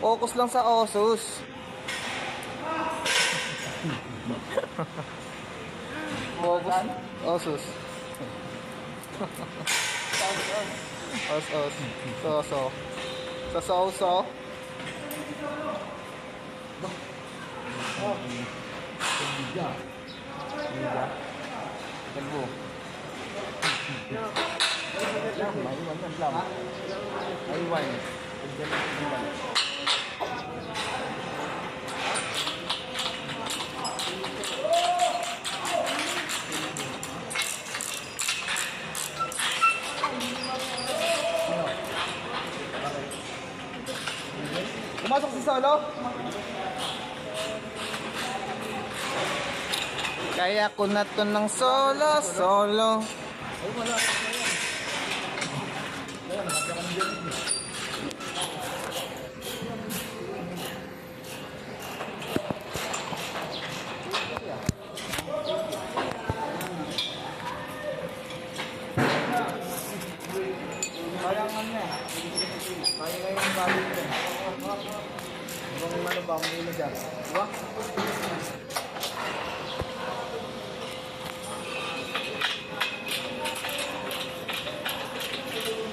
Focus lang sa Asus. Focus. Asus. Asus. So. Tagbo. Aywan. Pumasok si Solo. Kaya ko na to ng solo. Parang ano eh. Kaya ngayon balik ko. Kung ano ba, may ilo dyan. Diba?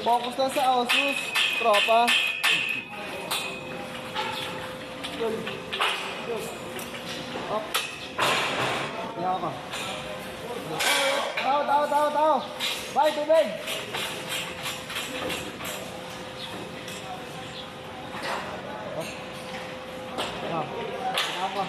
Focus lang sa Asus, tropa. Up. Kaya ka. Tao. Bye, tubig. Apa?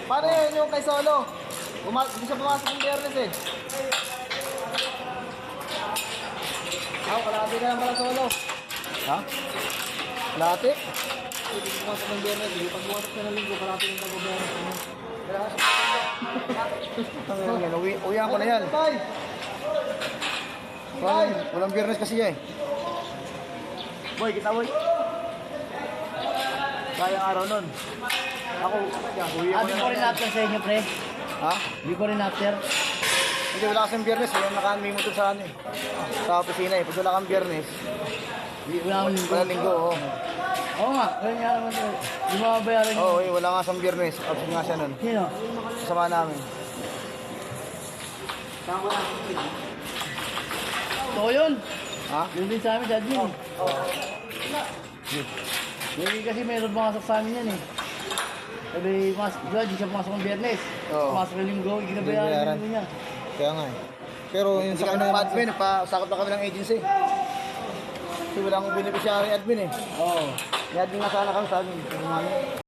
Paano yun yung kay Solo? Hindi siya pumasok ng Biyernes eh. Kalahati ka lang pala Solo. Ha? Kalahati? Hindi pumasok ng Biyernes. Hindi pag pumasok siya ng Linggo, kalahati ng Biyernes. Uwihan ko na yan. Walang Biyernes kasi yan eh. Boy, kita boy. Sayang araw nun. Ako, Di ko rin after sa inyo, pre. ha? Di ko rin after. Hindi, wala kasing Biyernes. Yung naka-may motor sa ano eh. Sa opisina eh. Pag wala kang Biyernes, Wala akong linggo. wala linggo, oo. Oo nga, ganyan nga naman ito. Di mababayaran nyo. Oo, wala nga sa Biyernes. Absent nga siya nun. Sino? Kasama namin. Totoo yun. Ha? Yun din sa amin, sa admin. Hindi kasi mayroon pumasok sa amin yan eh. Sabi, di siya pumasok ng Biyernes. Oo. Pumasok ng Linggo, hindi na bayaran Binabayaran. yung niya. Kaya nga eh. Pero yung sa kanang admin, nagpasakot na kami ng agency. Kasi wala akong beneficiary admin eh. Oo. May admin na sana kami sa amin.